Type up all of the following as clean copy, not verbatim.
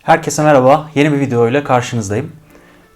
Herkese merhaba, yeni bir video ile karşınızdayım.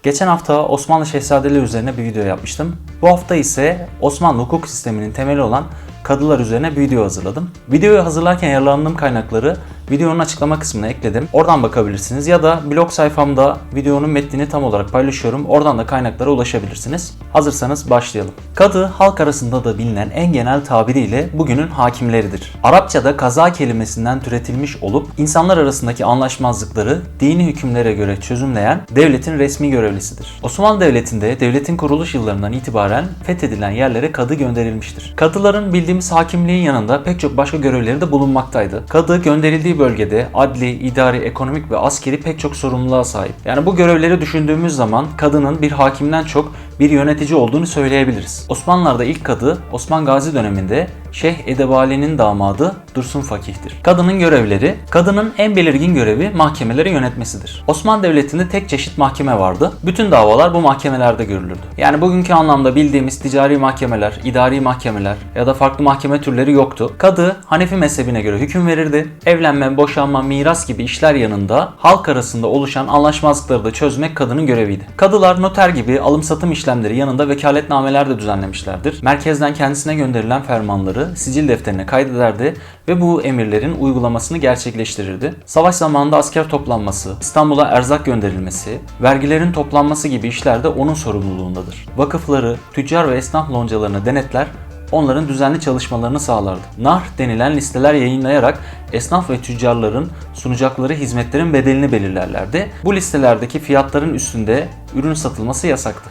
Geçen hafta Osmanlı Şehzadeleri üzerine bir video yapmıştım. Bu hafta ise Osmanlı hukuk sisteminin temeli olan kadılar üzerine bir video hazırladım. Videoyu hazırlarken yararlandığım kaynakları videonun açıklama kısmına ekledim. Oradan bakabilirsiniz ya da blog sayfamda videonun metnini tam olarak paylaşıyorum. Oradan da kaynaklara ulaşabilirsiniz. Hazırsanız başlayalım. Kadı, halk arasında da bilinen en genel tabiriyle bugünün hakimleridir. Arapçada kaza kelimesinden türetilmiş olup insanlar arasındaki anlaşmazlıkları dini hükümlere göre çözümleyen devletin resmi görevlisidir. Osmanlı Devleti'nde devletin kuruluş yıllarından itibaren fethedilen yerlere kadı gönderilmiştir. Kadıların bildiğimiz hakimliğin yanında pek çok başka görevleri de bulunmaktaydı. Kadı gönderildiği bölgede adli, idari, ekonomik ve askeri pek çok sorumluluğa sahip. Yani bu görevleri düşündüğümüz zaman kadının bir hakimden çok bir yönetici olduğunu söyleyebiliriz. Osmanlılar'da ilk kadı Osman Gazi döneminde Şeyh Edebali'nin damadı Dursun Fakih'tir. Kadının görevleri, kadının en belirgin görevi mahkemeleri yönetmesidir. Osmanlı Devleti'nde tek çeşit mahkeme vardı. Bütün davalar bu mahkemelerde görülürdü. Yani bugünkü anlamda bildiğimiz ticari mahkemeler, idari mahkemeler ya da farklı mahkeme türleri yoktu. Kadı Hanefi mezhebine göre hüküm verirdi. Evlenme, boşanma, miras gibi işler yanında halk arasında oluşan anlaşmazlıkları da çözmek kadının göreviydi. Kadılar noter gibi alım-satım işlemleri yanında vekaletnameler de düzenlemişlerdir. Merkezden kendisine gönderilen fermanları sicil defterine kaydederdi ve bu emirlerin uygulamasını gerçekleştirirdi. Savaş zamanında asker toplanması, İstanbul'a erzak gönderilmesi, vergilerin toplanması gibi işler de onun sorumluluğundadır. Vakıfları, tüccar ve esnaf loncalarını denetler, onların düzenli çalışmalarını sağlardı. Nahr denilen listeler yayınlayarak esnaf ve tüccarların sunacakları hizmetlerin bedelini belirlerlerdi. Bu listelerdeki fiyatların üstünde ürün satılması yasaktı.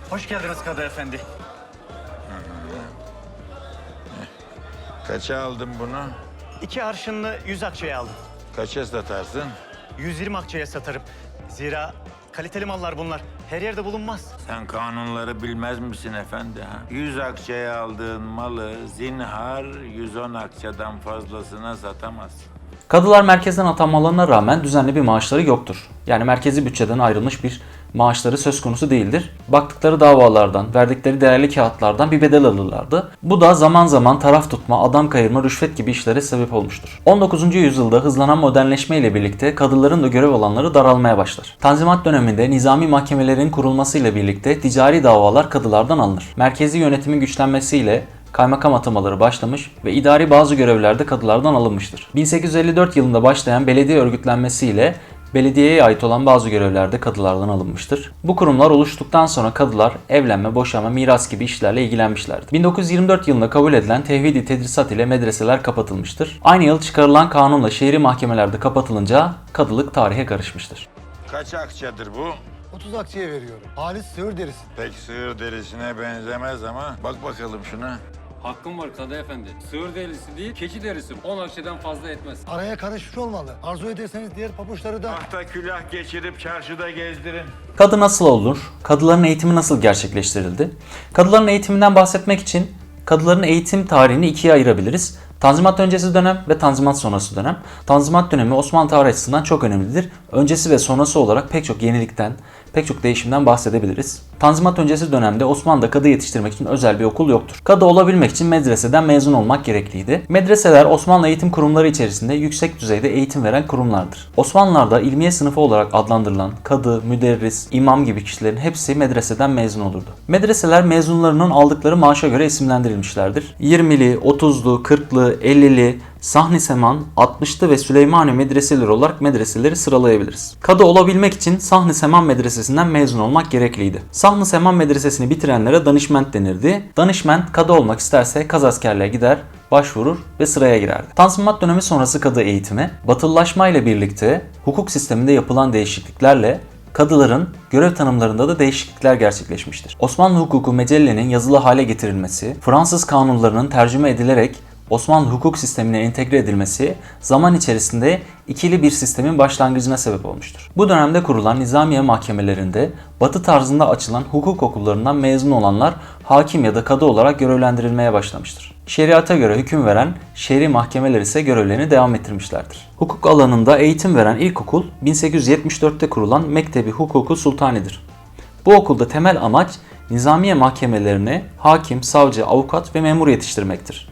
Hoş geldiniz Kadı Efendi. Kaça aldın bunu? 2 arşınlı 100 akçeye aldım. Kaça satarsın? 120 akçeye satarım. Zira kaliteli mallar bunlar. Her yerde bulunmaz. Sen kanunları bilmez misin efendi? Ha? 100 akçeye aldığın malı zinhar 110 akçeden fazlasına satamazsın. Kadılar merkezden atanmalarına rağmen düzenli bir maaşları yoktur. Yani merkezi bütçeden ayrılmış bir maaşları söz konusu değildir. Baktıkları davalardan, verdikleri değerli kağıtlardan bir bedel alırlardı. Bu da zaman zaman taraf tutma, adam kayırma, rüşvet gibi işlere sebep olmuştur. 19. yüzyılda hızlanan modernleşme ile birlikte kadıların da görev alanları daralmaya başlar. Tanzimat döneminde nizami mahkemelerin kurulmasıyla birlikte ticari davalar kadılardan alınır. Merkezi yönetimin güçlenmesiyle kaymakam atamaları başlamış ve idari bazı görevler de kadılardan alınmıştır. 1854 yılında başlayan belediye örgütlenmesiyle belediyeye ait olan bazı görevler de kadılardan alınmıştır. Bu kurumlar oluştuktan sonra kadılar evlenme, boşanma, miras gibi işlerle ilgilenmişlerdir. 1924 yılında kabul edilen tevhid-i tedrisat ile medreseler kapatılmıştır. Aynı yıl çıkarılan kanunla şehri mahkemelerde kapatılınca kadılık tarihe karışmıştır. Kaç akçadır bu? 30 akçeye veriyorum. Halis sığır derisi. Pek sığır derisine benzemez ama bak bakalım şuna. Hakkım var Kadı Efendi. Sığır derisi değil, keçi derisi. 10 akçeden fazla etmez. Araya karışmış olmalı. Arzu ederseniz diğer pabuçları da... Tahta külah geçirip çarşıda gezdirin. Kadı nasıl olur? Kadıların eğitimi nasıl gerçekleştirildi? Kadıların eğitiminden bahsetmek için kadıların eğitim tarihini ikiye ayırabiliriz. Tanzimat öncesi dönem ve Tanzimat sonrası dönem. Tanzimat dönemi Osmanlı tarihi açısından çok önemlidir. Öncesi ve sonrası olarak pek çok yenilikten, pek çok değişimden bahsedebiliriz. Tanzimat öncesi dönemde Osmanlı'da kadı yetiştirmek için özel bir okul yoktur. Kadı olabilmek için medreseden mezun olmak gerekliydi. Medreseler Osmanlı eğitim kurumları içerisinde yüksek düzeyde eğitim veren kurumlardır. Osmanlılar'da ilmiye sınıfı olarak adlandırılan kadı, müderris, imam gibi kişilerin hepsi medreseden mezun olurdu. Medreseler mezunlarının aldıkları maaşa göre isimlendirilmişlerdir. 20'li, 30'lu, 40'lı, 50'li, Sahni Seman, 60'lı ve Süleymaniye medreseleri olarak medreseleri sıralayabiliriz. Kadı olabilmek için Sahni Seman medresesinden mezun olmak gerekliydi. Sahni Seman medresesini bitirenlere danışment denirdi. Danışment kadı olmak isterse kazaskerliğe gider, başvurur ve sıraya girerdi. Tanzimat dönemi sonrası kadı eğitimi, batılılaşma ile birlikte hukuk sisteminde yapılan değişikliklerle kadıların görev tanımlarında da değişiklikler gerçekleşmiştir. Osmanlı hukuku mecellenin yazılı hale getirilmesi, Fransız kanunlarının tercüme edilerek Osmanlı hukuk sistemine entegre edilmesi zaman içerisinde ikili bir sistemin başlangıcına sebep olmuştur. Bu dönemde kurulan nizamiye mahkemelerinde Batı tarzında açılan hukuk okullarından mezun olanlar hakim ya da kadı olarak görevlendirilmeye başlamıştır. Şeriata göre hüküm veren şer'i mahkemeler ise görevlerini devam ettirmişlerdir. Hukuk alanında eğitim veren ilk okul 1874'te kurulan Mektebi Hukuku Sultani'dir. Bu okulda temel amaç nizamiye mahkemelerine hakim, savcı, avukat ve memur yetiştirmektir.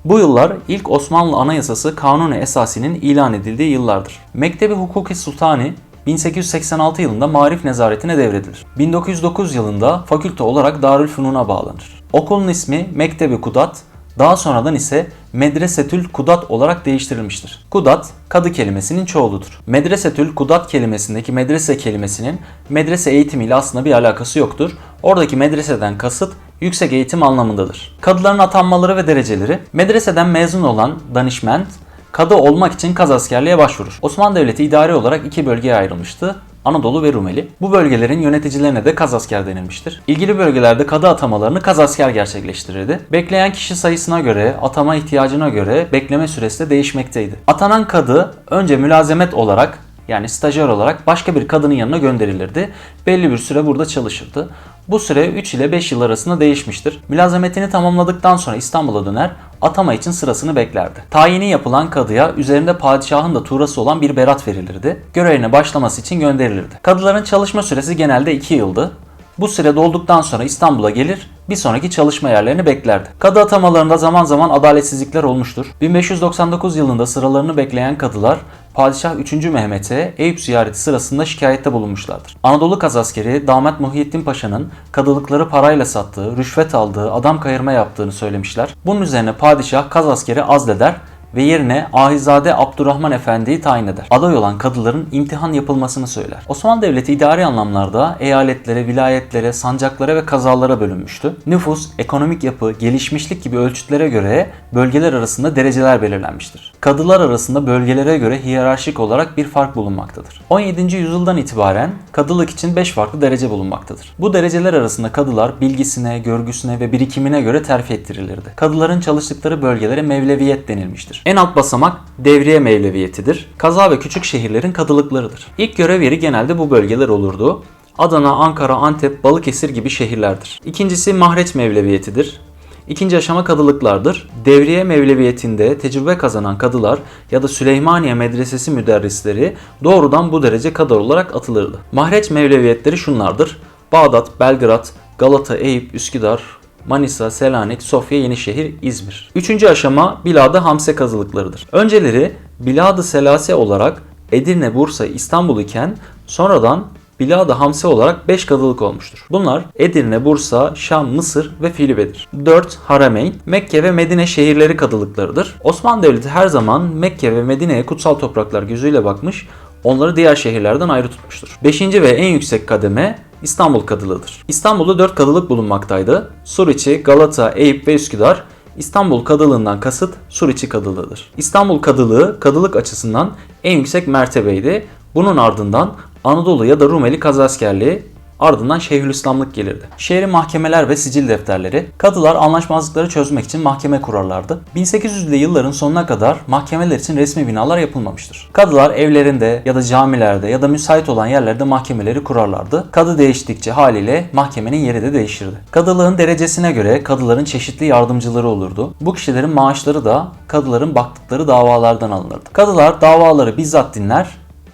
Bu yıllar ilk Osmanlı Anayasası Kanuni Esasi'nin ilan edildiği yıllardır. Mektebi Hukuki Sultani 1886 yılında Maarif Nezaretine devredilir. 1909 yılında fakülte olarak Darülfünun'a bağlanır. Okulun ismi Mektebi Kudat, daha sonradan ise Medresetül Kudat olarak değiştirilmiştir. Kudat, kadı kelimesinin çoğuludur. Medresetül Kudat kelimesindeki medrese kelimesinin medrese eğitimiyle aslında bir alakası yoktur. Oradaki medreseden kasıt yüksek eğitim anlamındadır. Kadıların atanmaları ve dereceleri: medreseden mezun olan danişment, kadı olmak için kazaskerliğe başvurur. Osmanlı Devleti idari olarak iki bölgeye ayrılmıştı: Anadolu ve Rumeli. Bu bölgelerin yöneticilerine de kazasker denilmiştir. İlgili bölgelerde kadı atamalarını kazasker gerçekleştirirdi. Bekleyen kişi sayısına göre, atama ihtiyacına göre bekleme süresi de değişmekteydi. Atanan kadı önce mülazemet olarak, yani stajyer olarak başka bir kadının yanına gönderilirdi. Belli bir süre burada çalışırdı. Bu süre 3 ile 5 yıl arasında değişmiştir. Mülazemetini tamamladıktan sonra İstanbul'a döner, atama için sırasını beklerdi. Tayini yapılan kadıya üzerinde padişahın da tuğrası olan bir berat verilirdi. Görevine başlaması için gönderilirdi. Kadıların çalışma süresi genelde 2 yıldı. Bu süre dolduktan sonra İstanbul'a gelir, bir sonraki çalışma yerlerini beklerdi. Kadı atamalarında zaman zaman adaletsizlikler olmuştur. 1599 yılında sıralarını bekleyen kadılar Padişah 3. Mehmet'e Eyüp ziyareti sırasında şikayette bulunmuşlardır. Anadolu kazaskeri Damat Muhyiddin Paşa'nın kadılıkları parayla sattığı, rüşvet aldığı, adam kayırma yaptığını söylemişler. Bunun üzerine padişah kazaskeri azleder ve yerine Ahizade Abdurrahman Efendi'yi tayin eder. Aday olan kadıların imtihan yapılmasını söyler. Osmanlı Devleti idari anlamlarda eyaletlere, vilayetlere, sancaklara ve kazalara bölünmüştü. Nüfus, ekonomik yapı, gelişmişlik gibi ölçütlere göre bölgeler arasında dereceler belirlenmiştir. Kadılar arasında bölgelere göre hiyerarşik olarak bir fark bulunmaktadır. 17. yüzyıldan itibaren kadılık için 5 farklı derece bulunmaktadır. Bu dereceler arasında kadılar bilgisine, görgüsüne ve birikimine göre terfi ettirilirdi. Kadıların çalıştıkları bölgelere mevleviyet denilmiştir. En alt basamak devriye mevleviyetidir. Kaza ve küçük şehirlerin kadılıklarıdır. İlk görev yeri genelde bu bölgeler olurdu. Adana, Ankara, Antep, Balıkesir gibi şehirlerdir. İkincisi mahreç mevleviyetidir. İkinci aşama kadılıklardır. Devriye mevleviyetinde tecrübe kazanan kadılar ya da Süleymaniye Medresesi müderrisleri doğrudan bu derece kadı olarak atılırdı. Mahreç mevleviyetleri şunlardır: Bağdat, Belgrad, Galata, Eyüp, Üsküdar, Manisa, Selanik, Sofya, Yenişehir, İzmir. Üçüncü aşama Bilad-ı Hamse kadılıklarıdır. Önceleri Bilad-ı Selase olarak Edirne, Bursa, İstanbul iken sonradan Bilad-ı Hamse olarak 5 kadılık olmuştur. Bunlar Edirne, Bursa, Şam, Mısır ve Filibe'dir. 4. Harameyn, Mekke ve Medine şehirleri kadılıklarıdır. Osmanlı Devleti her zaman Mekke ve Medine'ye kutsal topraklar gözüyle bakmış, onları diğer şehirlerden ayrı tutmuştur. 5. ve en yüksek kademe İstanbul kadılığıdır. İstanbul'da 4 kadılık bulunmaktaydı: Suriçi, Galata, Eyüp ve Üsküdar. İstanbul kadılığından kasıt Suriçi kadılığıdır. İstanbul kadılığı kadılık açısından en yüksek mertebeydi. Bunun ardından Anadolu ya da Rumeli kazaskerliği, ardından Şeyhülislamlık gelirdi. Şehrin mahkemeler ve sicil defterleri. Kadılar anlaşmazlıkları çözmek için mahkeme kurarlardı. 1800'lü yılların sonuna kadar mahkemeler için resmi binalar yapılmamıştır. Kadılar evlerinde ya da camilerde ya da müsait olan yerlerde mahkemeleri kurarlardı. Kadı değiştikçe haliyle mahkemenin yeri de değişirdi. Kadılığın derecesine göre kadıların çeşitli yardımcıları olurdu. Bu kişilerin maaşları da kadıların baktıkları davalardan alınırdı. Kadılar davaları bizzat dinler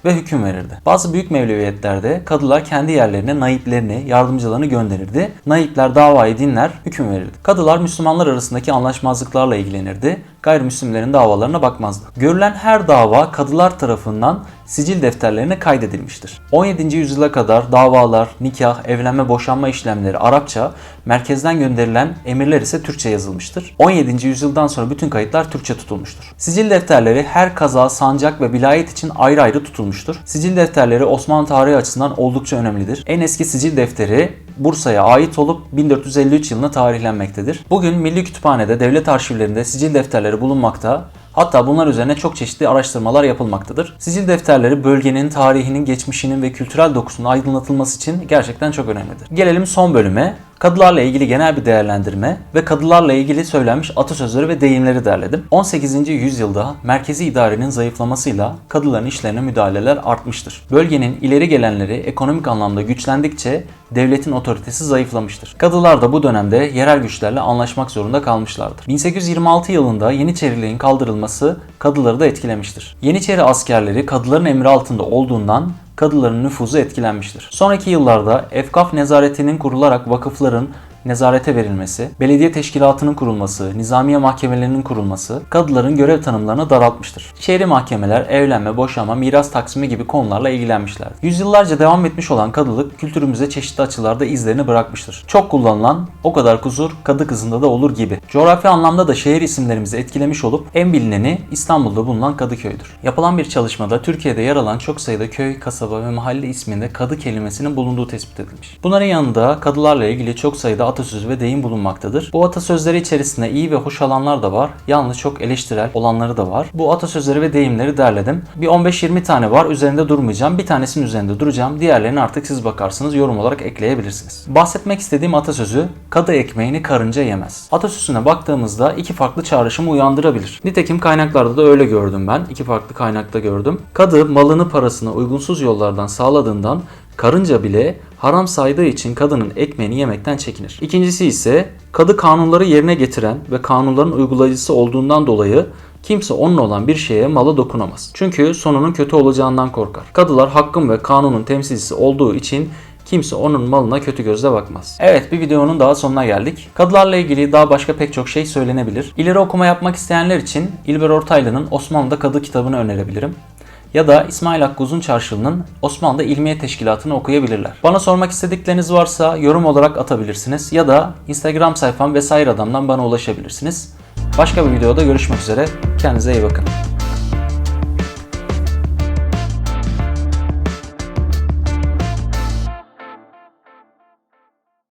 ve hüküm verirdi. Bazı büyük mevleviyetlerde kadılar kendi yerlerine naiplerini, yardımcılarını gönderirdi. Naipler davayı dinler, hüküm verirdi. Kadılar Müslümanlar arasındaki anlaşmazlıklarla ilgilenirdi. Gayrimüslimlerin davalarına bakmazdı. Görülen her dava kadılar tarafından sicil defterlerine kaydedilmiştir. 17. yüzyıla kadar davalar, nikah, evlenme, boşanma işlemleri Arapça, merkezden gönderilen emirler ise Türkçe yazılmıştır. 17. yüzyıldan sonra bütün kayıtlar Türkçe tutulmuştur. Sicil defterleri her kaza, sancak ve vilayet için ayrı ayrı tutulmuştur. Sicil defterleri Osmanlı tarihi açısından oldukça önemlidir. En eski sicil defteri Bursa'ya ait olup 1453 yılına tarihlenmektedir. Bugün Milli Kütüphane'de, devlet arşivlerinde sicil defterleri bulunmakta. Hatta bunlar üzerine çok çeşitli araştırmalar yapılmaktadır. Sicil defterleri bölgenin, tarihinin, geçmişinin ve kültürel dokusunun aydınlatılması için gerçekten çok önemlidir. Gelelim son bölüme. Kadılarla ilgili genel bir değerlendirme ve kadılarla ilgili söylenmiş atasözleri ve deyimleri derledim. 18. yüzyılda merkezi idarenin zayıflamasıyla kadıların işlerine müdahaleler artmıştır. Bölgenin ileri gelenleri ekonomik anlamda güçlendikçe devletin otoritesi zayıflamıştır. Kadılar da bu dönemde yerel güçlerle anlaşmak zorunda kalmışlardır. 1826 yılında Yeniçeriliğin kaldırılması kadıları da etkilemiştir. Yeniçeri askerleri kadıların emri altında olduğundan kadıların nüfuzu etkilenmiştir. Sonraki yıllarda Efkaf nezaretinin kurularak vakıfların nezarete verilmesi, belediye teşkilatının kurulması, nizamiye mahkemelerinin kurulması kadıların görev tanımlarını daraltmıştır. Şehri mahkemeler evlenme, boşanma, miras taksimi gibi konularla ilgilenmişlerdir. Yüzyıllarca devam etmiş olan kadılık kültürümüze çeşitli açılarda izlerini bırakmıştır. Çok kullanılan o kadar kusur kadı kızında da olur gibi. Coğrafi anlamda da şehir isimlerimizi etkilemiş olup en bilineni İstanbul'da bulunan Kadıköy'dür. Yapılan bir çalışmada Türkiye'de yer alan çok sayıda köy, kasaba ve mahalle isminde kadı kelimesinin bulunduğu tespit edilmiş. Bunların yanında kadılarla ilgili çok sayıda atasözü ve deyim bulunmaktadır. Bu atasözleri içerisinde iyi ve hoş olanlar da var, yalnız çok eleştirel olanları da var. Bu atasözleri ve deyimleri derledim. Bir 15-20 tane var, üzerinde durmayacağım. Bir tanesinin üzerinde duracağım. Diğerlerini artık siz bakarsınız, yorum olarak ekleyebilirsiniz. Bahsetmek istediğim atasözü kadı ekmeğini karınca yemez. Atasözüne baktığımızda iki farklı çağrışımı uyandırabilir. Nitekim kaynaklarda da öyle gördüm ben. İki farklı kaynakta gördüm. Kadı malını parasını uygunsuz yollardan sağladığından karınca bile haram saydığı için kadının ekmeğini yemekten çekinir. İkincisi ise kadı kanunları yerine getiren ve kanunların uygulayıcısı olduğundan dolayı kimse onun olan bir şeye, mala dokunamaz. Çünkü sonunun kötü olacağından korkar. Kadılar hakkın ve kanunun temsilcisi olduğu için kimse onun malına kötü gözle bakmaz. Evet, bir videonun daha sonuna geldik. Kadılarla ilgili daha başka pek çok şey söylenebilir. İleri okuma yapmak isteyenler için İlber Ortaylı'nın Osmanlı'da Kadı kitabını önerebilirim. Ya da İsmail Hakkı Uzunçarşılı'nın Osmanlı'da İlmiye Teşkilatı'nı okuyabilirler. Bana sormak istedikleriniz varsa yorum olarak atabilirsiniz ya da Instagram sayfam Vesaire Adam'dan bana ulaşabilirsiniz. Başka bir videoda görüşmek üzere. Kendinize iyi bakın.